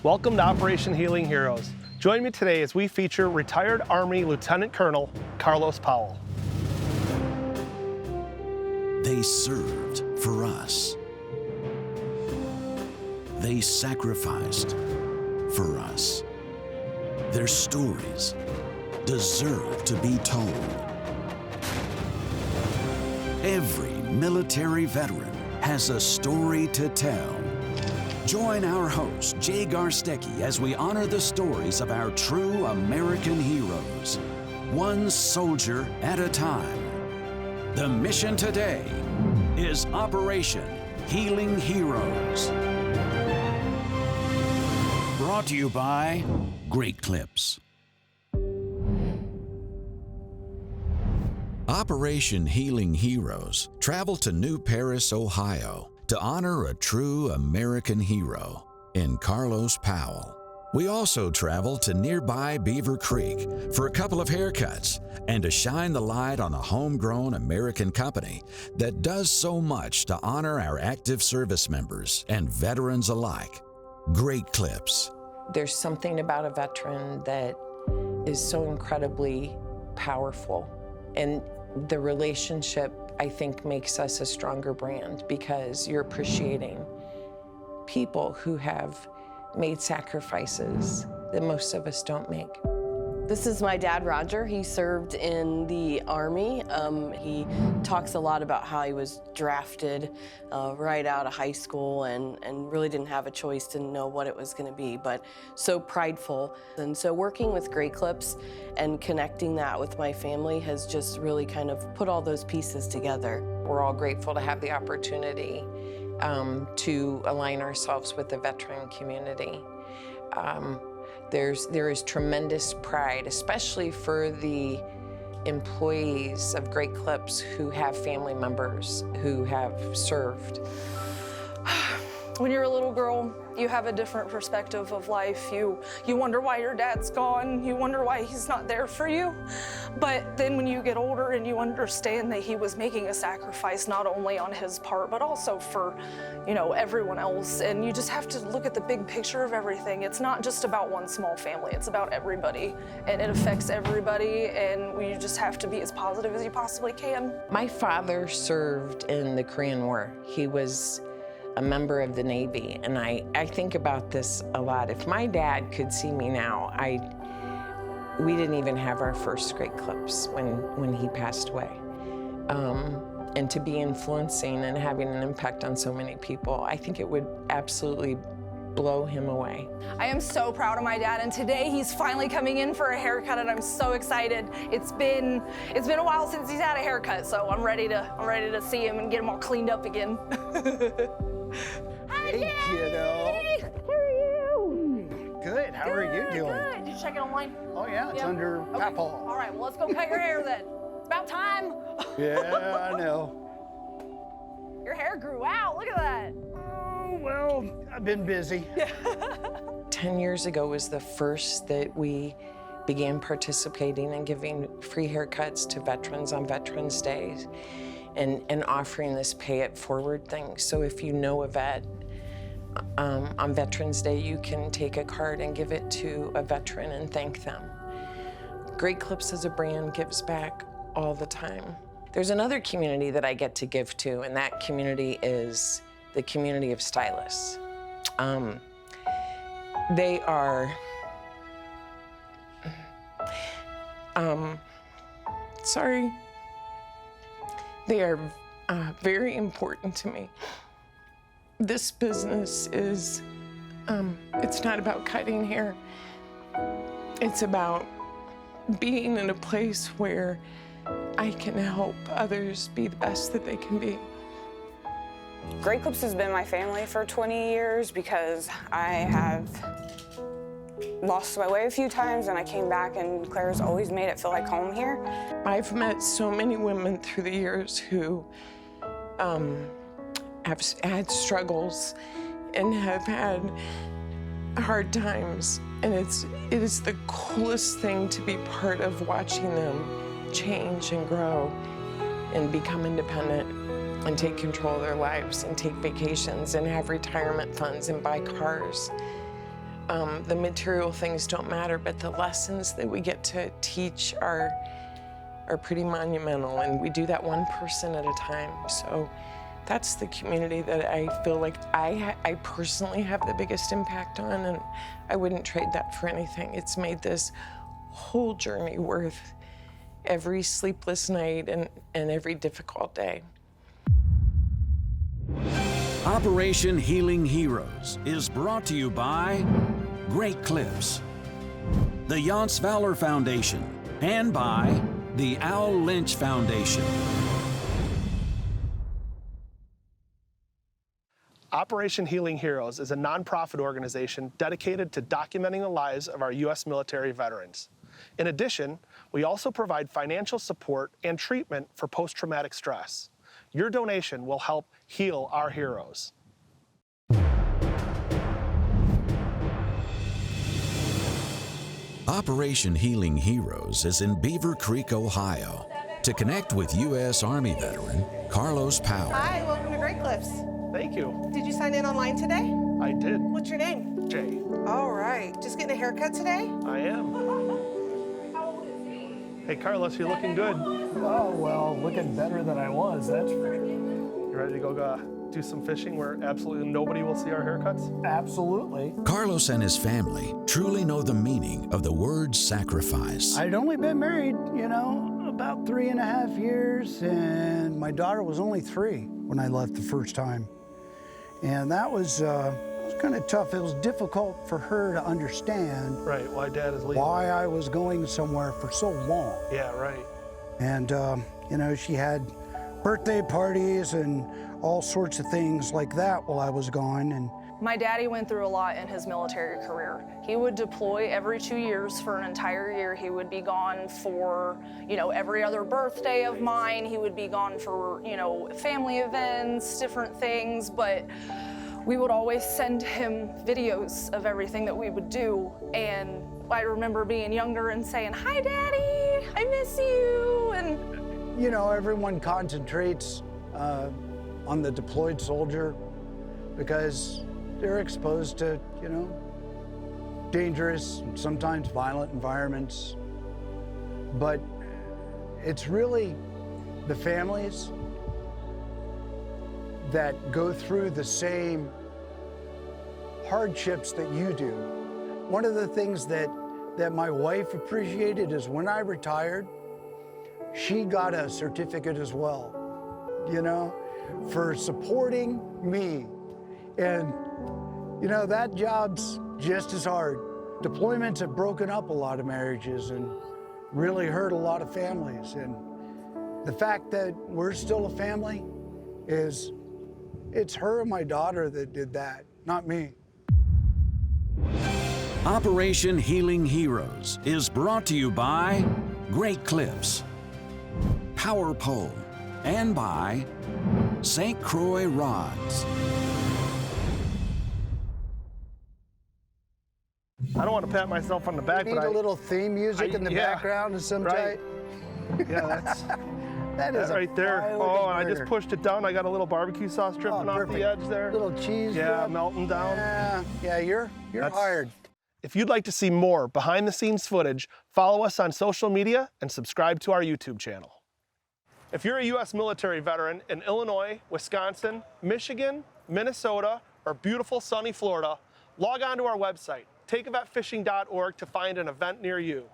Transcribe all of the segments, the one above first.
Welcome to Operation Healing Heroes. Join me today as we feature retired Army Lieutenant Colonel Carlos Powell. They served for us. They sacrificed for us. Their stories deserve to be told. Every military veteran has a story to tell. Join our host, Jay Garstecki, as we honor the stories of our true American heroes, one soldier at a time. The mission today is Operation Healing Heroes. Brought to you by Great Clips. Operation Healing Heroes traveled to New Paris, Ohio, to honor a true American hero in Carlos Powell. We also traveled to nearby Beaver Creek for a couple of haircuts and to shine the light on a homegrown American company that does so much to honor our active service members and veterans alike. Great Clips. There's something about a veteran that is so incredibly powerful, and the relationship, I think, makes us a stronger brand because you're appreciating people who have made sacrifices that most of us don't make. This is my dad, Roger. He served in the Army. He talks a lot about how he was drafted right out of high school and really didn't have a choice, didn't know what it was gonna be, but so prideful. And so working with Great Clips and connecting that with my family has just really kind of put all those pieces together. We're all grateful to have the opportunity to align ourselves with the veteran community. There is tremendous pride, especially for the employees of Great Clips who have family members who have served. When you're a little girl, you have a different perspective of life. You wonder why your dad's gone. You wonder why he's not there for you. But then when you get older and you understand that he was making a sacrifice not only on his part, but also for, everyone else. And you just have to look at the big picture of everything. It's not just about one small family. It's about everybody. And it affects everybody. And you just have to be as positive as you possibly can. My father served in the Korean War. He was a member of the Navy, and I think about this a lot. If my dad could see me now, we didn't even have our first Great Clips when he passed away. And to be influencing and having an impact on so many people, I think it would absolutely blow him away. I am so proud of my dad, and today he's finally coming in for a haircut, and I'm so excited. It's been a while since he's had a haircut, so I'm ready to see him and get him all cleaned up again. Hi, hey, kiddo. How are you? Good. How are you doing? Good. Did you check it online? Oh, yeah. It's under Papaw. All right. Well, let's go cut your hair then. It's about time. Yeah, I know. Your hair grew out. Look at that. Oh, well, I've been busy. 10 years ago was the first that we began participating and giving free haircuts to veterans on Veterans Day. And offering this pay it forward thing. So if you know a vet, on Veterans Day, you can take a card and give it to a veteran and thank them. Great Clips as a brand gives back all the time. There's another community that I get to give to, and that community is the community of stylists. They are, sorry. They are very important to me. This business is, it's not about cutting hair. It's about being in a place where I can help others be the best that they can be. Great Clips has been my family for 20 years because I have lost my way a few times, and I came back, and Claire's always made it feel like home here. I've met so many women through the years who have had struggles and have had hard times, and it is the coolest thing to be part of, watching them change and grow and become independent and take control of their lives and take vacations and have retirement funds and buy cars. The material things don't matter, but the lessons that we get to teach are pretty monumental, and we do that one person at a time. So that's the community that I feel like I personally have the biggest impact on, and I wouldn't trade that for anything. It's made this whole journey worth every sleepless night and every difficult day. Operation Healing Heroes is brought to you by Great Clips, the Yance Valor Foundation, and by the Al Lynch Foundation. Operation Healing Heroes is a nonprofit organization dedicated to documenting the lives of our U.S. military veterans. In addition, we also provide financial support and treatment for post-traumatic stress. Your donation will help heal our heroes. Operation Healing Heroes is in Beaver Creek, Ohio. To connect with U.S. Army veteran Carlos Powell. Hi, welcome to Great Clips. Thank you. Did you sign in online today? I did. What's your name? Jay. All right. Just getting a haircut today? I am. Hey, Carlos, you're looking good. Oh, well, looking better than I was, that's for sure. You ready to go do some fishing where absolutely nobody will see our haircuts? Absolutely. Carlos and his family truly know the meaning of the word sacrifice. I'd only been married, about 3.5 years, and my daughter was only 3 when I left the first time. And that was kind of tough. It was difficult for her to understand Right, why Dad is leaving. why I was going somewhere for so long. Yeah, right. And, she had birthday parties and all sorts of things like that while I was gone. And My daddy went through a lot in his military career. He would deploy every 2 years for an entire year. He would be gone for, every other birthday of mine. He would be gone for, family events, different things, but we would always send him videos of everything that we would do. And I remember being younger and saying, "Hi, Daddy, I miss you." And everyone concentrates on the deployed soldier because they're exposed to, dangerous, sometimes violent environments. But it's really the families that go through the same hardships that you do. One of the things that my wife appreciated is when I retired, she got a certificate as well, for supporting me. And, that job's just as hard. Deployments have broken up a lot of marriages and really hurt a lot of families. And the fact that we're still a family it's her and my daughter that did that, not me. Operation Healing Heroes is brought to you by Great Clips, Power Pole, and by St. Croix Rods. I don't want to pat myself on the back, Need but a little theme music in the background of some right. type. Yeah, that's That is that right there. fine-looking Oh, and I burger. just pushed it down. I got a little barbecue sauce dripping off perfect. the edge there. Little cheese. Yeah, drip. melting down. Yeah, you're That's- hired. If you'd like to see more behind-the-scenes footage, follow us on social media and subscribe to our YouTube channel. If you're a U.S. military veteran in Illinois, Wisconsin, Michigan, Minnesota, or beautiful sunny Florida, log on to our website, takeavetfishing.org, to find an event near you.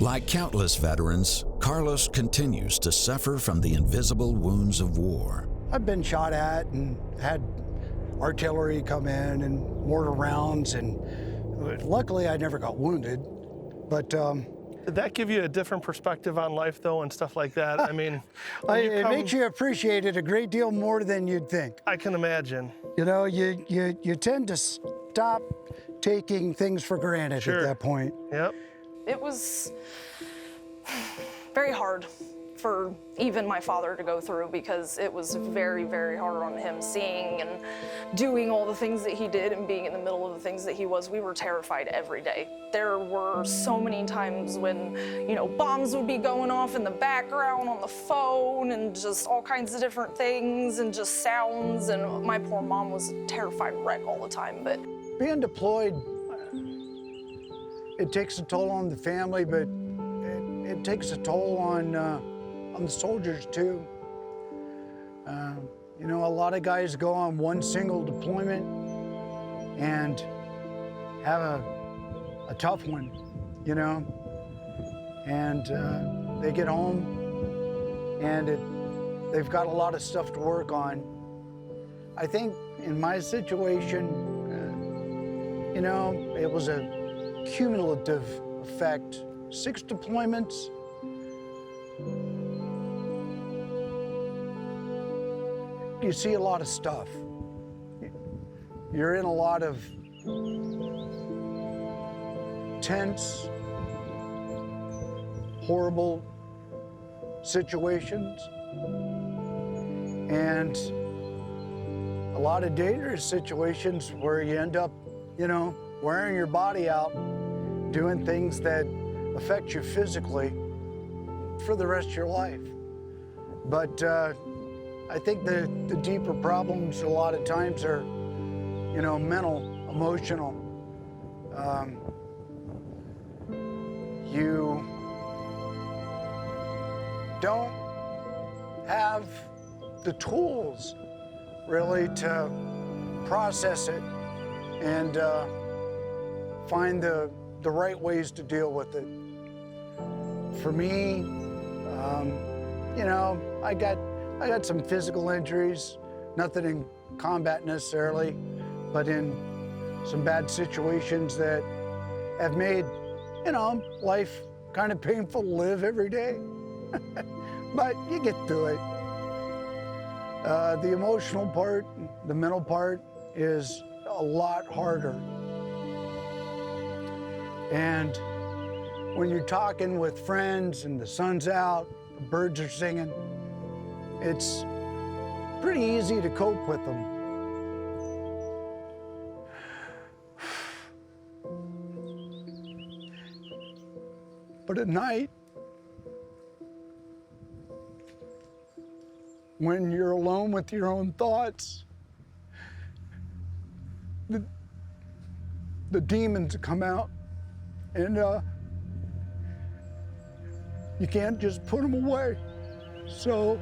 Like countless veterans, Carlos continues to suffer from the invisible wounds of war. I've been shot at and had artillery come in and mortar rounds, and luckily I never got wounded. But Did that give you a different perspective on life, though, and stuff like that? I mean, when you it come- makes you appreciate it a great deal more than you'd think. I can imagine. You tend to stop taking things for granted Sure. at that point. Yep. it was very hard for even my father to go through, because it was very, very hard on him seeing and doing all the things that he did and being in the middle of the things that he was. We were terrified every day. There were so many times when, you know, bombs would be going off in the background on the phone and just all kinds of different things and just sounds, and my poor mom was a terrified wreck all the time. But being deployed, it takes a toll on the family, but it takes a toll on the soldiers too. You know, a lot of guys go on one single deployment and have a tough one, you know, and they get home and they've got a lot of stuff to work on. I think in my situation, you know, it was a cumulative effect. 6 deployments. You see a lot of stuff. You're in a lot of tense, horrible situations, and a lot of dangerous situations where you end up, you know, wearing your body out, doing things that affect you physically for the rest of your life. But I think the deeper problems a lot of times are, you know, mental, emotional. You don't have the tools really to process it and find the right ways to deal with it. For me, you know, I got some physical injuries, nothing in combat necessarily, but in some bad situations that have made, you know, life kind of painful to live every day. But you get through it. The emotional part, the mental part is a lot harder. And when you're talking with friends and the sun's out, the birds are singing, it's pretty easy to cope with them. But at night, when you're alone with your own thoughts, the demons come out, and you can't just put them away. So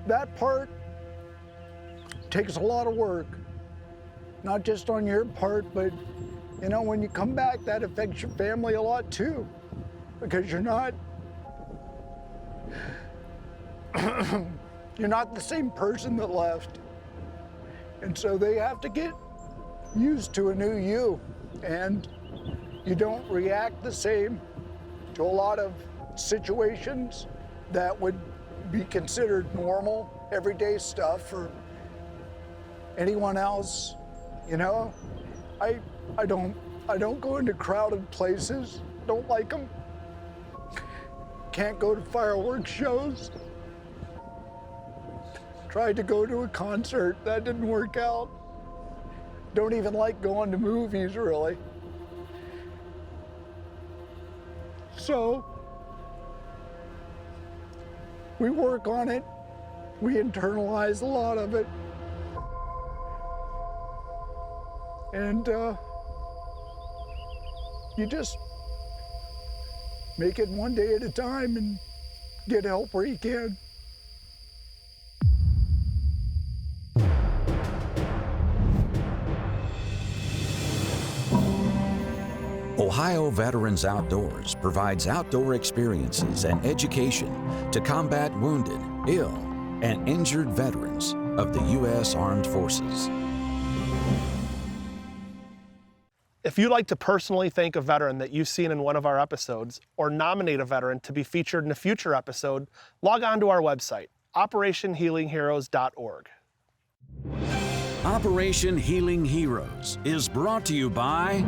that part takes a lot of work, not just on your part, but you know, when you come back, that affects your family a lot too, because you're not the same person that left. And so they have to get used to a new you, and you don't react the same to a lot of situations that would be considered normal, everyday stuff for anyone else. You know, I don't go into crowded places, don't like them. Can't go to fireworks shows. Tried to go to a concert, that didn't work out. Don't even like going to movies, really. So, we work on it. We internalize a lot of it. And you just make it one day at a time and get help where you can. Ohio Veterans Outdoors provides outdoor experiences and education to combat wounded, ill, and injured veterans of the U.S. Armed Forces. If you'd like to personally thank a veteran that you've seen in one of our episodes, or nominate a veteran to be featured in a future episode, log on to our website, operationhealingheroes.org. Operation Healing Heroes is brought to you by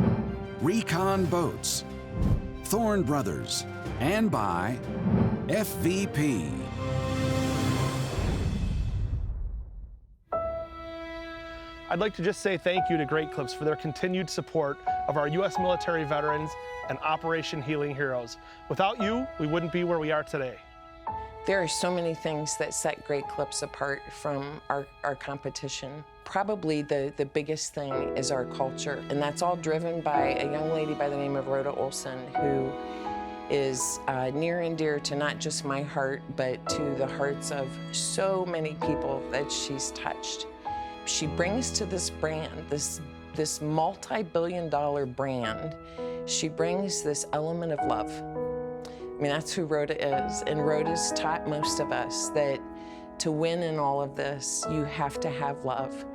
Recon Boats, Thorne Brothers, and by FVP. I'd like to just say thank you to Great Clips for their continued support of our U.S. military veterans and Operation Healing Heroes. Without you, we wouldn't be where we are today. There are so many things that set Great Clips apart from our competition. Probably the biggest thing is our culture, and that's all driven by a young lady by the name of Rhoda Olson, who is near and dear to not just my heart, but to the hearts of so many people that she's touched. She brings to this brand, this multi-billion-dollar brand, she brings this element of love. I mean, that's who Rhoda is. And Rhoda's taught most of us that to win in all of this, you have to have love.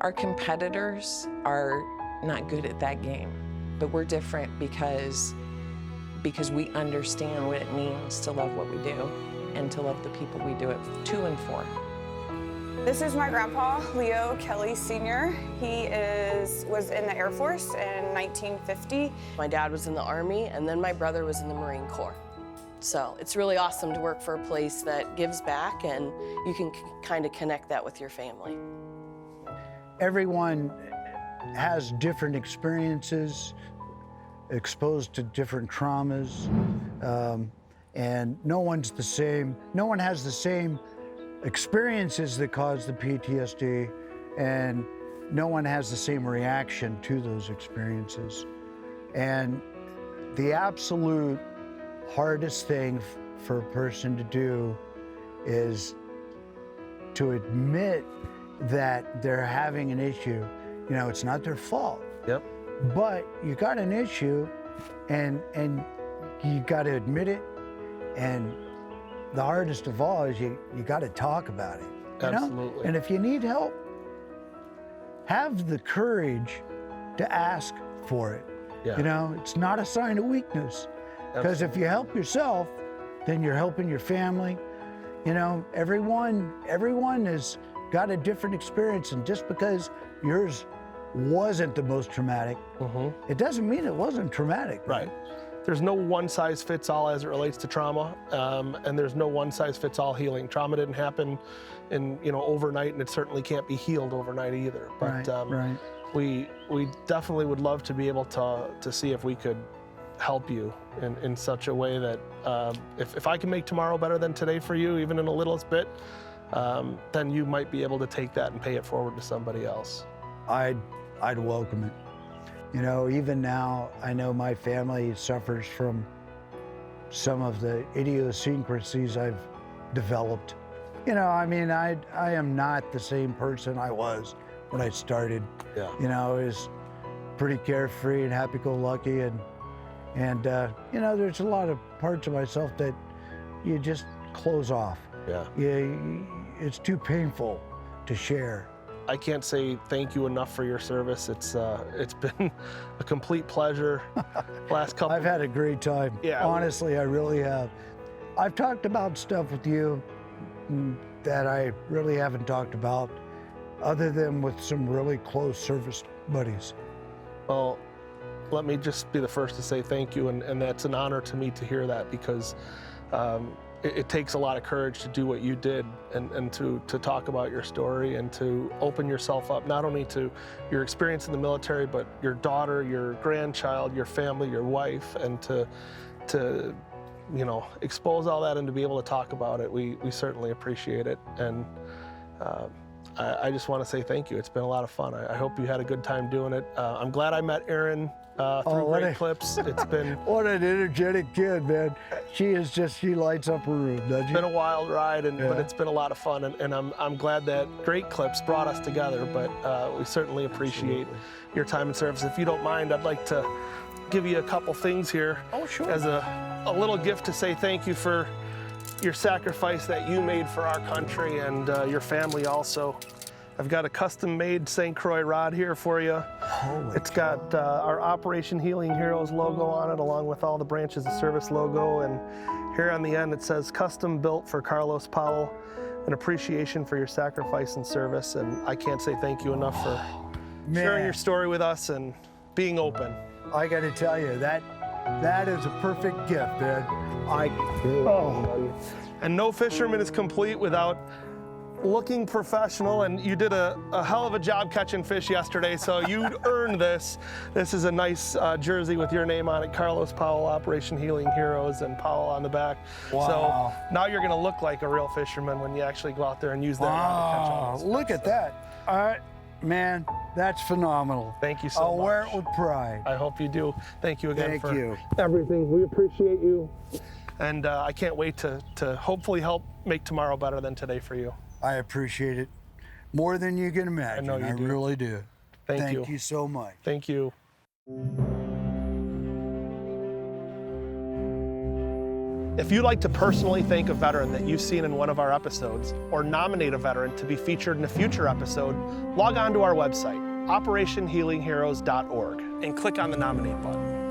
Our competitors are not good at that game, but we're different because we understand what it means to love what we do and to love the people we do it to and for. This is my grandpa, Leo Kelly Sr. He was in the Air Force in 1950. My dad was in the Army, and then my brother was in the Marine Corps. So it's really awesome to work for a place that gives back, and you can kind of connect that with your family. Everyone has different experiences, exposed to different traumas, and no one's the same. No one has the same experiences that cause the PTSD, and no one has the same reaction to those experiences. And the absolute hardest thing for a person to do is to admit that they're having an issue. You know, it's not their fault. Yep. But you got an issue, and you got to admit it, and the hardest of all is you got to talk about it. You know? Absolutely. And if you need help, have the courage to ask for it. Yeah. You know, it's not a sign of weakness. Because if you help yourself, then you're helping your family. You know, everyone has got a different experience, and just because yours wasn't the most traumatic, it doesn't mean it wasn't traumatic. Right. There's no one size fits all as it relates to trauma, and there's no one size fits all healing. Trauma didn't happen overnight, and it certainly can't be healed overnight either. But right. we definitely would love to be able to see if we could help you in such a way that if I can make tomorrow better than today for you, even in a littlest bit, then you might be able to take that and pay it forward to somebody else. I'd welcome it. You know, even now, I know my family suffers from some of the idiosyncrasies I've developed. You know, I mean, I am not the same person I was when I started. Yeah. You know, I was pretty carefree and happy-go-lucky, and you know, there's a lot of parts of myself that you just close off. Yeah. It's too painful to share. I can't say thank you enough for your service. It's been a complete pleasure. Last couple. I've had a great time. Yeah. Honestly, I really have. I've talked about stuff with you that I really haven't talked about, other than with some really close service buddies. Well, let me just be the first to say thank you, and that's an honor to me to hear that, because it takes a lot of courage to do what you did, and to talk about your story and to open yourself up, not only to your experience in the military, but your daughter, your grandchild, your family, your wife, and to expose all that and to be able to talk about it. We certainly appreciate it, and I just want to say thank you. It's been a lot of fun. I hope you had a good time doing it. I'm glad I met Erin through Great Clips. It's been what an energetic kid, man. She lights up a room, doesn't she? It's been a wild ride, but it's been a lot of fun, and I'm glad that Great Clips brought us together. But we certainly appreciate your time and service. If you don't mind, I'd like to give you a couple things here. Oh, sure. As a little gift to say thank you for your sacrifice that you made for our country, and your family also. I've got a custom-made St. Croix rod here for you. It's got our Operation Healing Heroes logo on it, along with all the branches of service logo. And here on the end it says, "Custom built for Carlos Powell, an appreciation for your sacrifice and service." And I can't say thank you enough for sharing your story with us and being open. I got to tell you, That is a perfect gift, Ed. And no fisherman is complete without looking professional, and you did a hell of a job catching fish yesterday, so you earned this. This is a nice jersey with your name on it, Carlos Powell, Operation Healing Heroes, and Powell on the back. Wow. So now you're gonna look like a real fisherman when you actually go out there and use that rod to catch all those Look fish. at that. Man, that's phenomenal. Thank you so I'll much. wear it with pride. I hope you do. Thank you again Thank for you. everything. We appreciate you. And I can't wait to hopefully help make tomorrow better than today for you. I appreciate it more than you can imagine. I know you do. Really do. Thank you. Thank you so much. Thank you. If you'd like to personally thank a veteran that you've seen in one of our episodes, or nominate a veteran to be featured in a future episode, log on to our website, operationhealingheroes.org, and click on the nominate button.